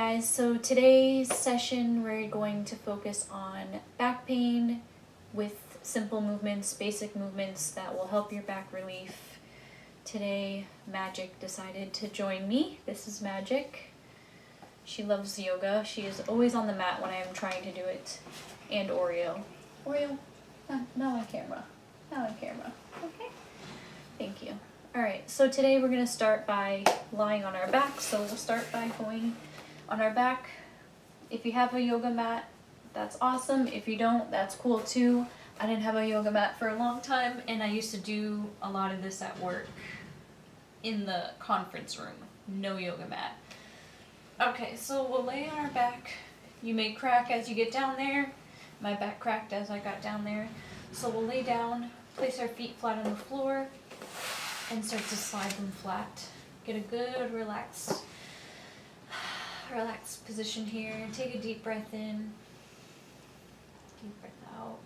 guys, so today's session we're going to focus on back pain with simple movements, basic movements that will help your back relief. Today Magic decided to join me. This is Magic. She loves yoga. She is always on the mat when I am trying to do it. And Oreo. Oreo, now on camera. Now on camera. Okay. Thank you. Alright, so today we're going to start by lying on our back. So we'll start by going on our back. If you have a yoga mat, that's awesome. If you don't, that's cool too. I didn't have a yoga mat for a long time, and I used to do a lot of this at work in the conference room. No yoga mat. Okay, so we'll lay on our back. You may crack as you get down there. My back cracked as I got down there. So we'll lay down, place our feet flat on the floor, and start to slide them flat. Get a good relaxed position here. Take a deep breath in. Deep breath out.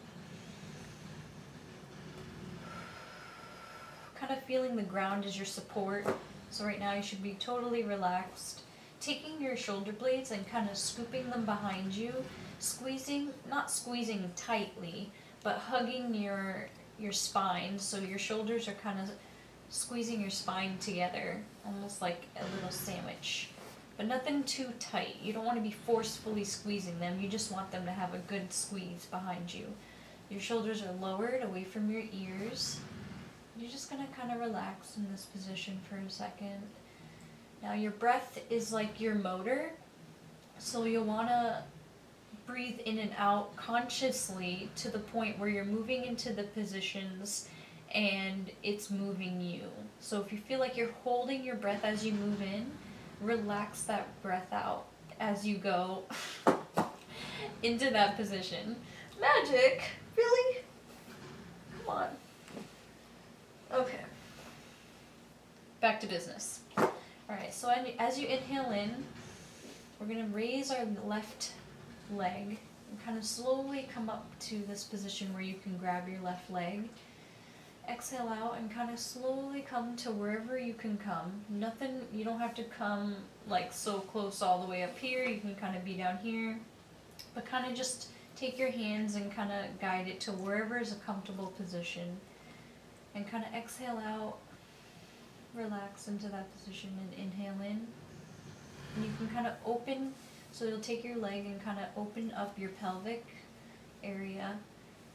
Kind of feeling the ground as your support. So right now you should be totally relaxed. Taking your shoulder blades and kind of scooping them behind you. Squeezing, not squeezing tightly, but hugging your spine. So your shoulders are kind of squeezing your spine together, almost like a little sandwich. But nothing too tight. You don't want to be forcefully squeezing them. You just want them to have a good squeeze behind you. Your shoulders are lowered away from your ears. You're just going to kind of relax in this position for a second. Now your breath is like your motor, so you'll want to breathe in and out consciously to the point where you're moving into the positions and it's moving you. So if you feel like you're holding your breath as you move in, relax that breath out as you go into that position. Magic? Really? Come on. Okay. Back to business. Alright, so as you inhale in, we're going to raise our left leg and kind of slowly come up to this position where you can grab your left leg. Exhale out and kind of slowly come to wherever you can come. Nothing, you don't have to come like so close all the way up here. You can kind of be down here, but kind of just take your hands and kind of guide it to wherever is a comfortable position. And kind of exhale out, relax into that position and inhale in. And you can kind of open, so you'll take your leg and kind of open up your pelvic area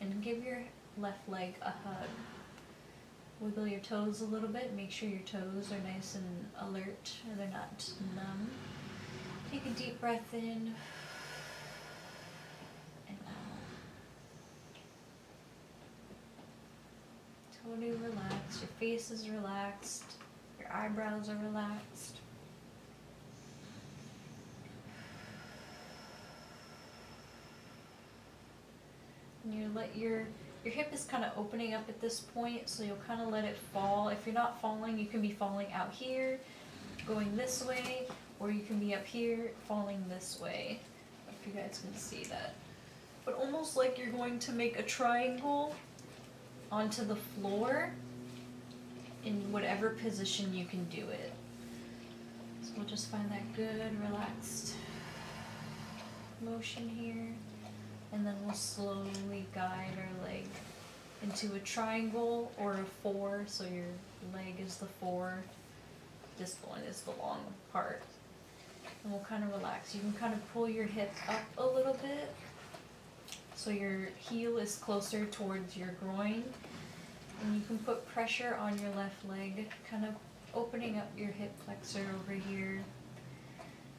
and give your left leg a hug. Wiggle your toes a little bit. Make sure your toes are nice and alert and they're not numb. Take a deep breath in and out. Totally relax. Your face is relaxed. Your eyebrows are relaxed. And your hip is kind of opening up at this point, so you'll kind of let it fall. If you're not falling, you can be falling out here, going this way, or you can be up here, falling this way. If you guys can see that. But almost like you're going to make a triangle onto the floor in whatever position you can do it. So we'll just find that good, relaxed motion here. And then we'll slowly guide our leg into a triangle or a 4, so your leg is the 4, this one is the long part. And we'll kind of relax. You can kind of pull your hip up a little bit, so your heel is closer towards your groin. And you can put pressure on your left leg, kind of opening up your hip flexor over here.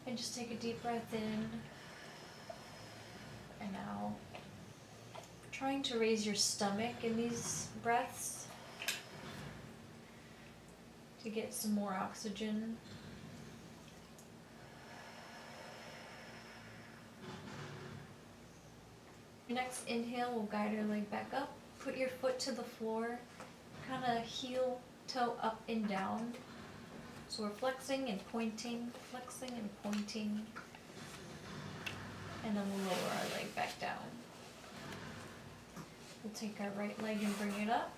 And just take a deep breath in. And now, trying to raise your stomach in these breaths to get some more oxygen. Your next inhale, we'll guide our leg back up. Put your foot to the floor, kind of heel, toe up and down. So we're flexing and pointing, flexing and pointing. And then we'll lower our leg back down. We'll take our right leg and bring it up.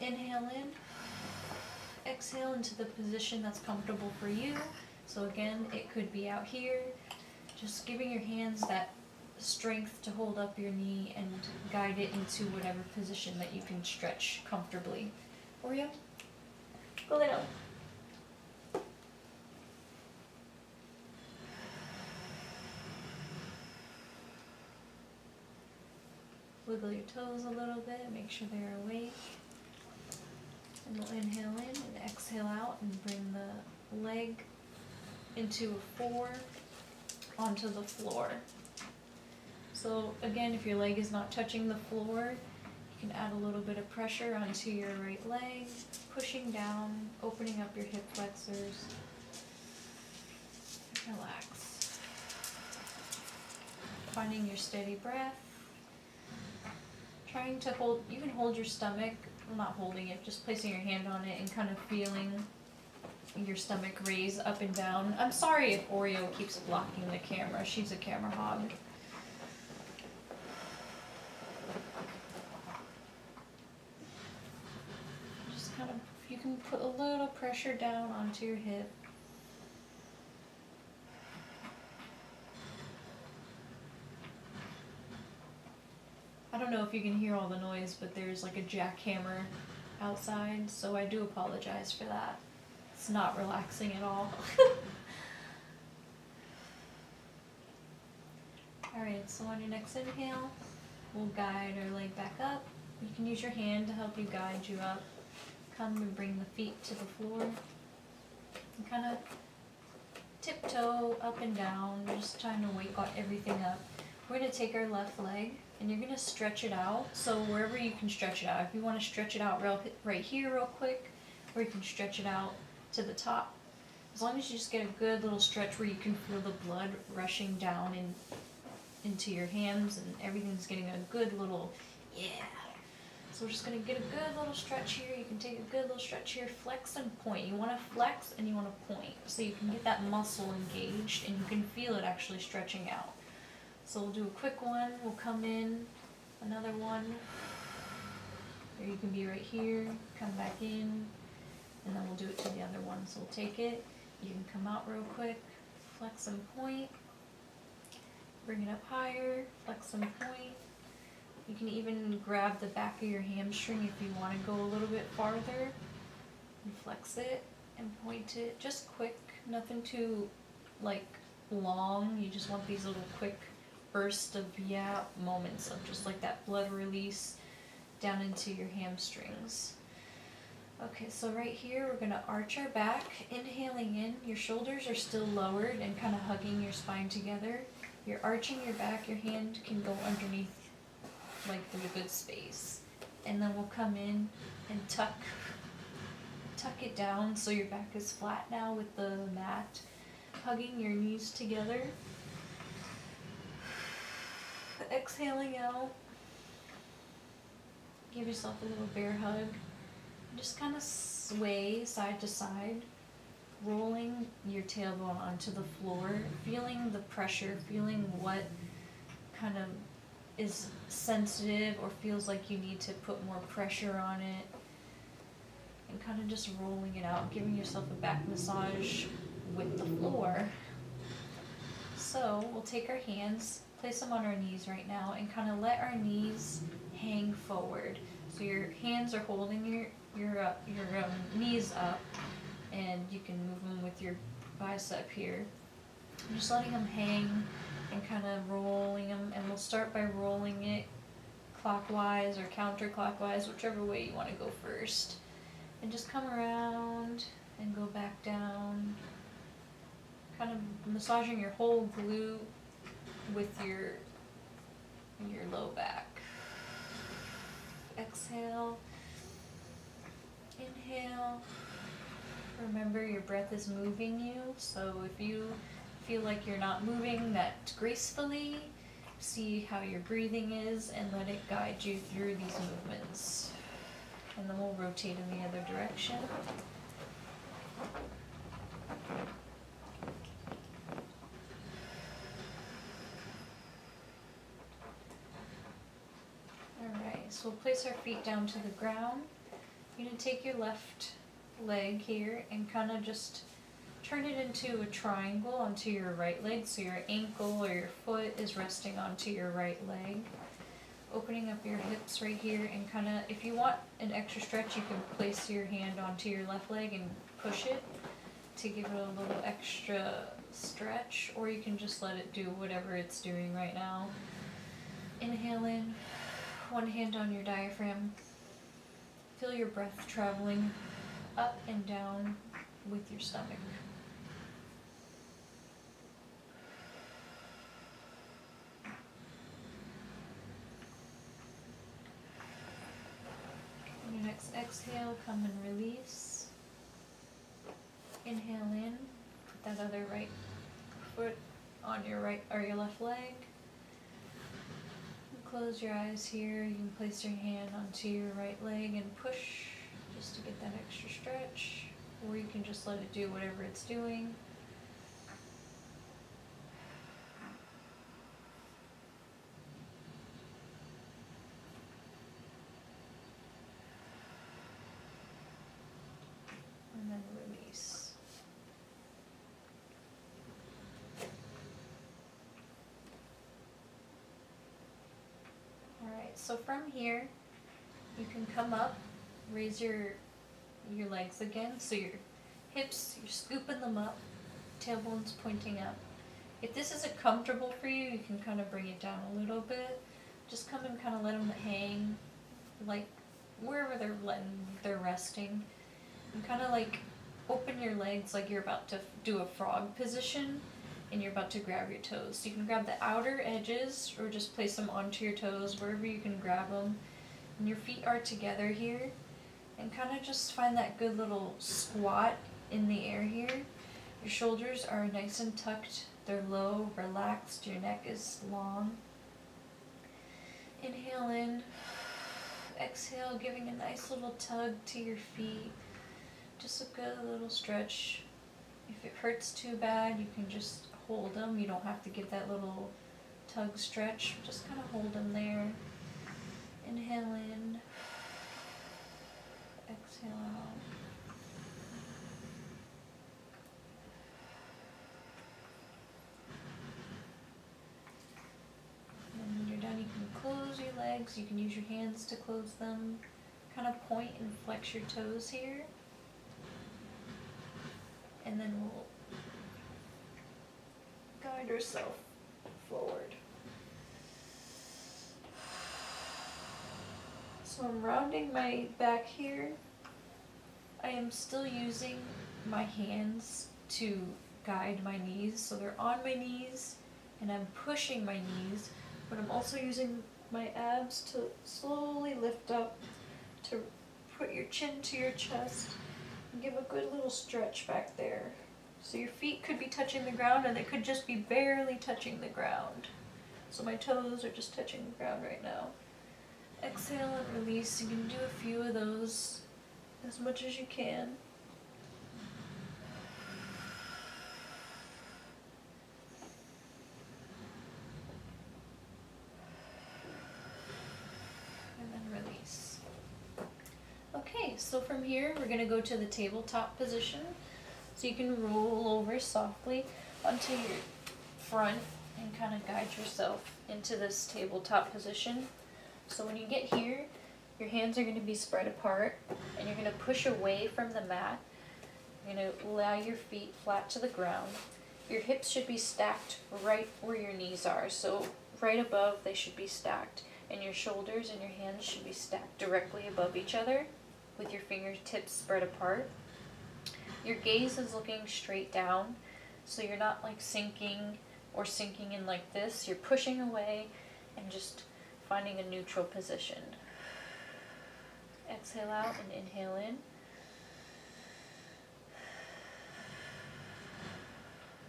Inhale in. Exhale into the position that's comfortable for you. So again, it could be out here, just giving your hands that strength to hold up your knee and guide it into whatever position that you can stretch comfortably. Oreo, go lay down. Wiggle your toes a little bit, make sure they're awake. And we'll inhale in and exhale out and bring the leg into a 4 onto the floor. So again, if your leg is not touching the floor, you can add a little bit of pressure onto your right leg, pushing down, opening up your hip flexors. Relax. Finding your steady breath. Trying to hold, you can hold your stomach, well, not holding it, just placing your hand on it and kind of feeling your stomach raise up and down. I'm sorry if Oreo keeps blocking the camera, she's a camera hog. Just kind of, you can put a little pressure down onto your hip. I don't know if you can hear all the noise, but there's like a jackhammer outside, so I do apologize for that. It's not relaxing at all. Alright, so on your next inhale, we'll guide our leg back up. You can use your hand to help you guide you up. Come and bring the feet to the floor. And kind of tiptoe up and down, just trying to wake everything up. We're going to take our left leg and you're going to stretch it out. So wherever you can stretch it out. If you want to stretch it out right here real quick, or you can stretch it out to the top. As long as you just get a good little stretch where you can feel the blood rushing down into your hands and everything's getting a good little, yeah. So we're just going to get a good little stretch here. You can take a good little stretch here, flex and point. You want to flex and you want to point so you can get that muscle engaged and you can feel it actually stretching out. So we'll do a quick one, we'll come in, another one, or you can be right here, come back in, and then we'll do it to the other one. So we'll take it, you can come out real quick, flex and point, bring it up higher, flex and point. You can even grab the back of your hamstring if you want to go a little bit farther, and flex it and point it, just quick, nothing too like long, you just want these little quick burst of moments of just like that blood release down into your hamstrings. Okay, so right here we're gonna arch our back, inhaling in, your shoulders are still lowered and kind of hugging your spine together. You're arching your back, your hand can go underneath like there's a good space. And then we'll come in and tuck it down so your back is flat now with the mat, hugging your knees together. Exhaling out, give yourself a little bear hug. Just kind of sway side to side, rolling your tailbone onto the floor, feeling the pressure, feeling what kind of is sensitive or feels like you need to put more pressure on it, and kind of just rolling it out, giving yourself a back massage with the floor. So we'll take our hands, place them on our knees right now, and kind of let our knees hang forward. So your hands are holding your knees up, and you can move them with your bicep here. I'm just letting them hang and kind of rolling them, and we'll start by rolling it clockwise or counterclockwise, whichever way you want to go first. And just come around and go back down, kind of massaging your whole glute with your low back. Exhale, inhale. Remember, your breath is moving you, so if you feel like you're not moving that gracefully, see how your breathing is and let it guide you through these movements. And then we'll rotate in the other direction. Alright, so we'll place our feet down to the ground. You're going to take your left leg here and kind of just turn it into a triangle onto your right leg, so your ankle or your foot is resting onto your right leg. Opening up your hips right here, and kind of, if you want an extra stretch, you can place your hand onto your left leg and push it to give it a little extra stretch, or you can just let it do whatever it's doing right now. Inhale in, one hand on your diaphragm. Feel your breath traveling up and down with your stomach. On your next exhale, come and release. Inhale in, put that other right foot on your right or your left leg. Close your eyes here. You can place your hand onto your right leg and push just to get that extra stretch, or you can just let it do whatever it's doing. And then release. Alright, so from here, you can come up, raise your legs again, so your hips, you're scooping them up, tailbone's pointing up. If this isn't comfortable for you, you can kind of bring it down a little bit. Just come and kind of let them hang, like wherever they're resting. And kind of like open your legs like you're about to do a frog position, and you're about to grab your toes. So you can grab the outer edges or just place them onto your toes, wherever you can grab them. And your feet are together here. And kind of just find that good little squat in the air here. Your shoulders are nice and tucked. They're low, relaxed. Your neck is long. Inhale in. Exhale, giving a nice little tug to your feet. Just a good little stretch. If it hurts too bad, you can just hold them. You don't have to give that little tug stretch. Just kind of hold them there. Inhale in. Exhale out. And when you're done, you can close your legs. You can use your hands to close them. Kind of point and flex your toes here. And then we'll guide ourselves forward. So I'm rounding my back here. I am still using my hands to guide my knees. So they're on my knees and I'm pushing my knees, but I'm also using my abs to slowly lift up, to put your chin to your chest and give a good little stretch back there. So your feet could be touching the ground, and they could just be barely touching the ground. So my toes are just touching the ground right now. Exhale and release. You can do a few of those, as much as you can. And then release. Okay, so from here we're going to go to the tabletop position. So you can roll over softly onto your front and kind of guide yourself into this tabletop position. So when you get here, your hands are going to be spread apart and you're going to push away from the mat. You're going to allow your feet flat to the ground. Your hips should be stacked right where your knees are. So right above, they should be stacked. And your shoulders and your hands should be stacked directly above each other with your fingertips spread apart. Your gaze is looking straight down, so you're not like sinking or sinking in like this. You're pushing away and just finding a neutral position. Exhale out and inhale in.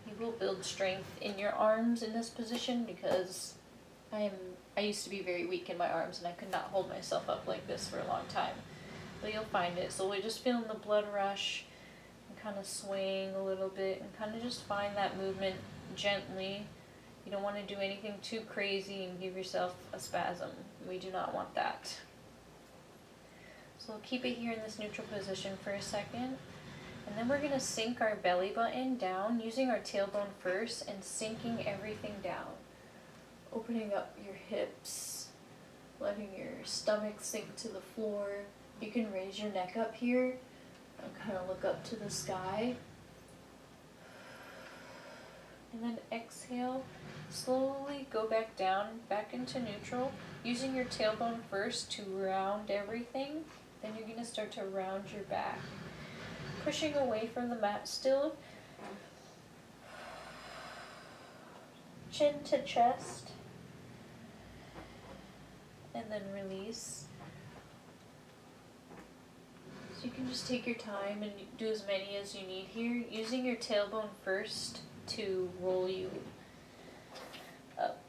You will build strength in your arms in this position, because I used to be very weak in my arms and I could not hold myself up like this for a long time. But you'll find it. So we're just feeling the blood rush and kind of swaying a little bit and kind of just find that movement gently. You don't want to do anything too crazy and give yourself a spasm. We do not want that. So we'll keep it here in this neutral position for a second. And then we're going to sink our belly button down using our tailbone first and sinking everything down. Opening up your hips, letting your stomach sink to the floor. You can raise your neck up here and kind of look up to the sky. And then exhale, slowly go back down, back into neutral, using your tailbone first to round everything. Then you're going to start to round your back. Pushing away from the mat still. Chin to chest. And then release. So you can just take your time and do as many as you need here, using your tailbone first to roll you up.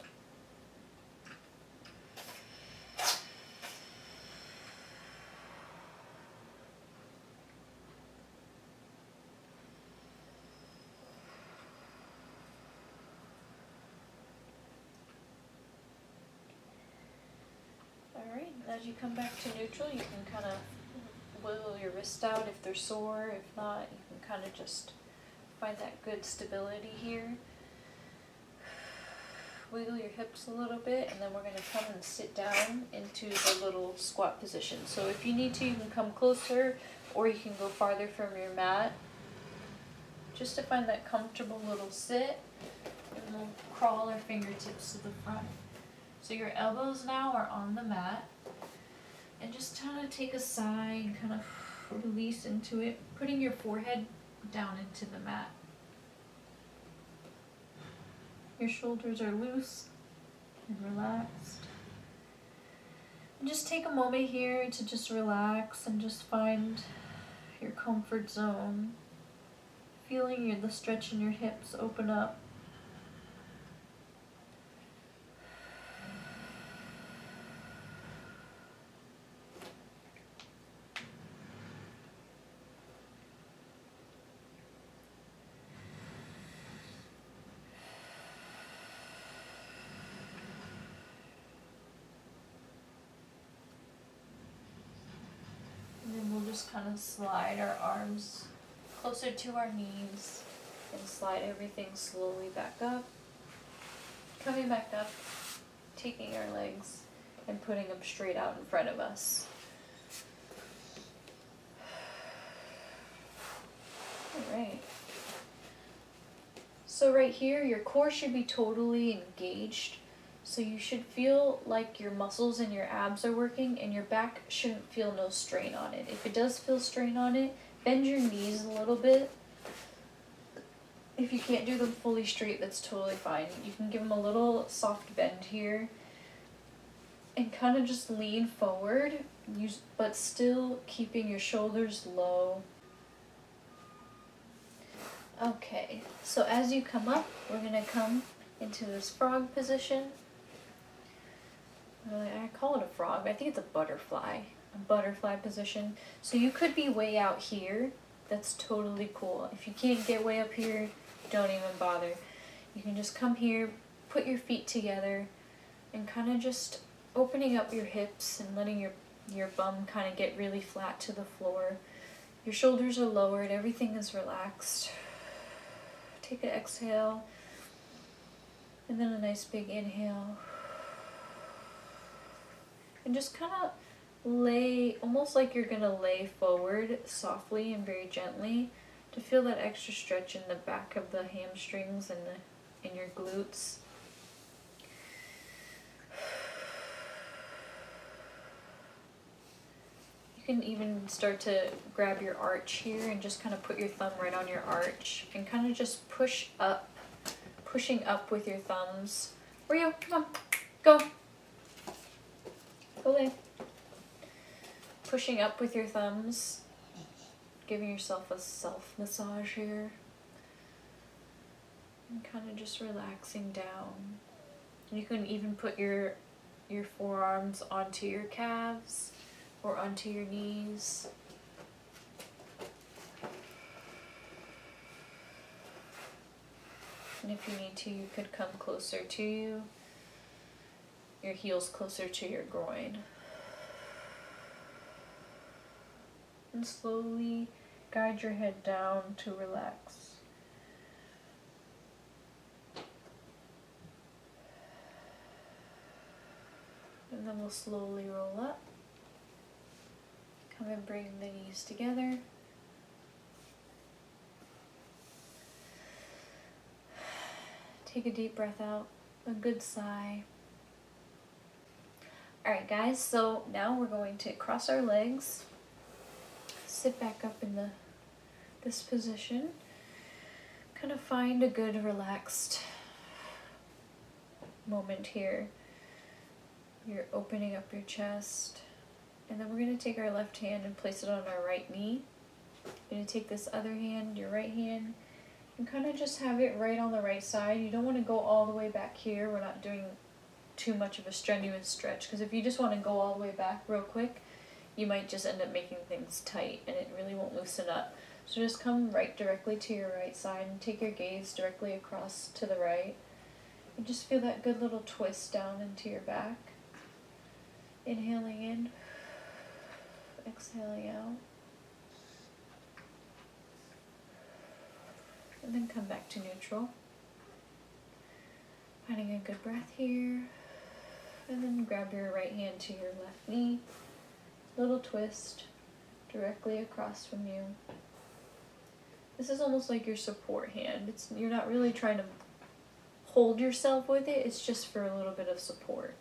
Alright, as you come back to neutral, you can kind of wiggle your wrists out if they're sore. If not, you can kind of just find that good stability here. Wiggle your hips a little bit, and then we're going to come and sit down into the little squat position. So if you need to, you can come closer, or you can go farther from your mat, just to find that comfortable little sit. And we'll crawl our fingertips to the front. So your elbows now are on the mat, and just kind of take a sigh and kind of release into it, putting your forehead down into the mat. Your shoulders are loose and relaxed. And just take a moment here to just relax and just find your comfort zone. Feeling the stretch in your hips open up. Just kind of slide our arms closer to our knees and slide everything slowly back up. Coming back up, taking our legs and putting them straight out in front of us. Alright. So right here, your core should be totally engaged. So you should feel like your muscles and your abs are working, and your back shouldn't feel no strain on it. If it does feel strain on it, bend your knees a little bit. If you can't do them fully straight, that's totally fine. You can give them a little soft bend here and kind of just lean forward, but still keeping your shoulders low. Okay, so as you come up, we're going to come into this frog position. I call it a frog, I think it's a butterfly position. So you could be way out here, that's totally cool. If you can't get way up here, don't even bother. You can just come here, put your feet together, and kind of just opening up your hips and letting your bum kind of get really flat to the floor. Your shoulders are lowered, everything is relaxed. Take an exhale, and then a nice big inhale. And just kind of lay, almost like you're going to lay forward softly and very gently to feel that extra stretch in the back of the hamstrings and in your glutes. You can even start to grab your arch here and just kind of put your thumb right on your arch and kind of just push up, pushing up with your thumbs. Rio, come on, go. Go lay. Pushing up with your thumbs, giving yourself a self massage here, and kind of just relaxing down. You can even put your forearms onto your calves or onto your knees. And if you need to, you could come closer to you, your heels closer to your groin. And slowly guide your head down to relax. And then we'll slowly roll up. Come and bring the knees together. Take a deep breath out, a good sigh. Alright guys, so now we're going to cross our legs, sit back up in this position, kind of find a good relaxed moment here. You're opening up your chest, and then we're going to take our left hand and place it on our right knee. You're going to take this other hand, your right hand, and kind of just have it right on the right side. You don't want to go all the way back here. We're not doing too much of a strenuous stretch, because if you just want to go all the way back real quick, you might just end up making things tight and it really won't loosen up. So just come right directly to your right side and take your gaze directly across to the right, and just feel that good little twist down into your back. Inhaling in, exhaling out, and then come back to neutral. Finding a good breath here, and then grab your right hand to your left knee, little twist directly across from you. This is almost like your support hand. You're not really trying to hold yourself with it, it's just for a little bit of support.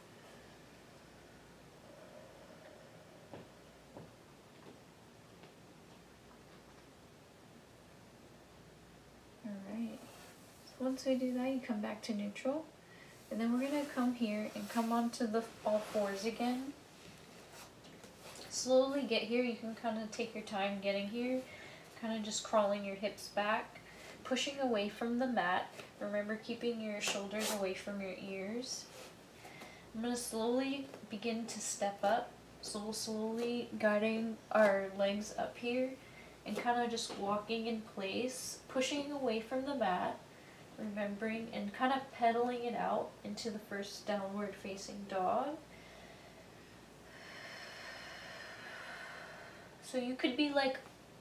Alright, so once we do that, you come back to neutral. And then we're going to come here and come onto the all fours again. Slowly get here. You can kind of take your time getting here. Kind of just crawling your hips back. Pushing away from the mat. Remember, keeping your shoulders away from your ears. I'm going to slowly begin to step up. So we'll slowly guiding our legs up here. And kind of just walking in place. Pushing away from the mat. Remembering and kind of pedaling it out into the first downward facing dog. So you could be like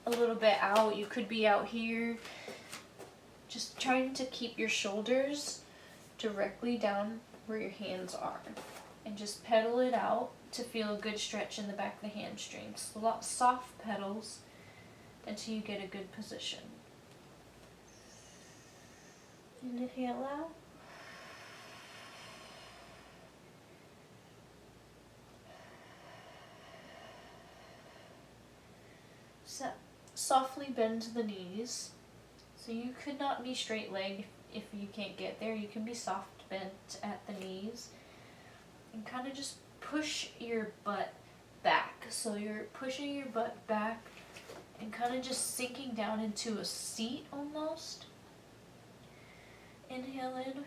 a little bit out, you could be out here. Just trying to keep your shoulders directly down where your hands are. And just pedal it out to feel a good stretch in the back of the hamstrings. A lot soft pedals until you get a good position. Inhale out. Softly bend the knees. So you could not be straight leg if you can't get there. You can be soft bent at the knees. And kind of just push your butt back. So you're pushing your butt back and kind of just sinking down into a seat almost. Inhale in,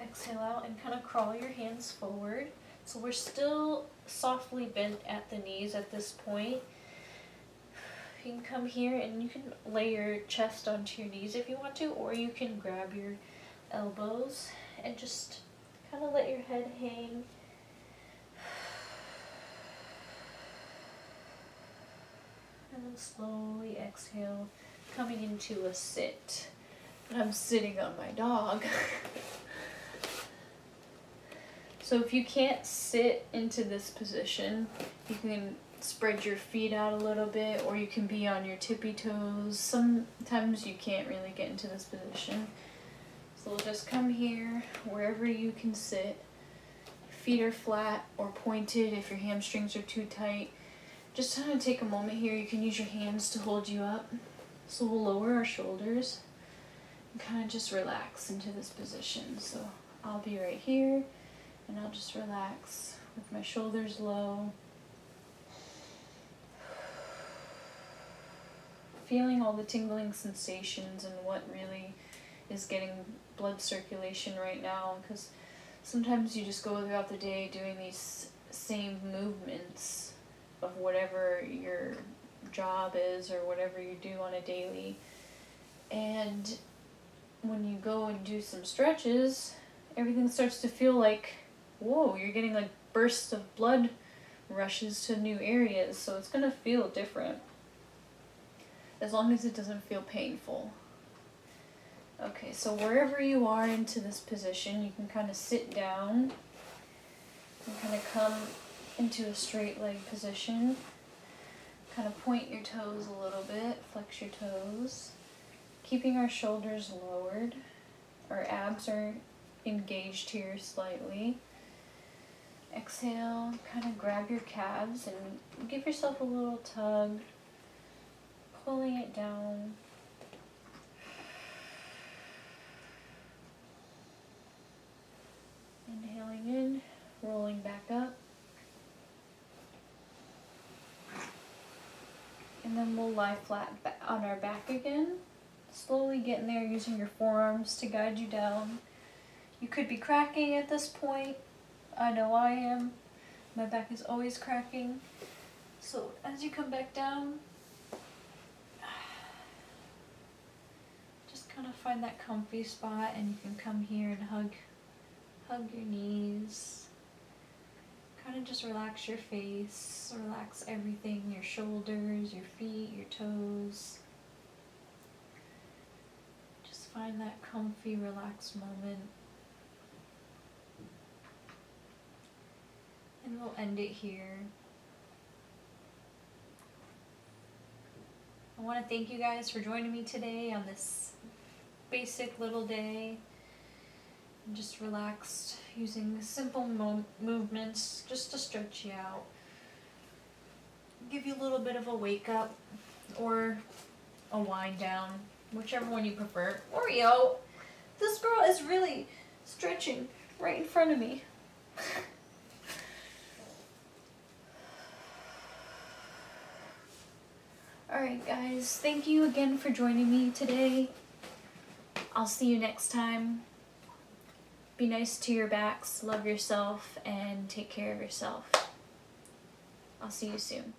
exhale out, and kind of crawl your hands forward. So we're still softly bent at the knees at this point. You can come here and you can lay your chest onto your knees if you want to, or you can grab your elbows and just kind of let your head hang. And then slowly exhale, coming into a sit. I'm sitting on my dog. So if you can't sit into this position, you can spread your feet out a little bit, or you can be on your tippy toes. Sometimes you can't really get into this position. So we'll just come here, wherever you can sit. Feet are flat or pointed if your hamstrings are too tight. Just kind of take a moment here. You can use your hands to hold you up. So we'll lower our shoulders. Kind of just relax into this position. So I'll be right here and I'll just relax with my shoulders low, feeling all the tingling sensations and what really is getting blood circulation right now, because sometimes you just go throughout the day doing these same movements of whatever your job is or whatever you do on a daily, and when you go and do some stretches, everything starts to feel like, whoa, you're getting like bursts of blood rushes to new areas, so it's going to feel different. as long as it doesn't feel painful. Okay, so wherever you are into this position, you can kind of sit down and kind of come into a straight leg position. Kind of point your toes a little bit, flex your toes, keeping our shoulders lowered. Our abs are engaged here slightly. Exhale, kind of grab your calves and give yourself a little tug, pulling it down. Inhaling in, rolling back up. And then we'll lie flat on our back again. Slowly getting there, using your forearms to guide you down. You could be cracking at this point. I know I am. My back is always cracking. So as you come back down, just kind of find that comfy spot, and you can come here and hug your knees. Kind of just relax your face, relax everything, your shoulders, your feet, your toes. Just find that comfy, relaxed moment. And we'll end it here. I want to thank you guys for joining me today on this basic little day. I'm just relaxed, using simple movements just to stretch you out. Give you a little bit of a wake up or a wind down, whichever one you prefer. Oreo, this girl is really stretching right in front of me. Alright guys, thank you again for joining me today. I'll see you next time. Be nice to your backs, love yourself, and take care of yourself. I'll see you soon.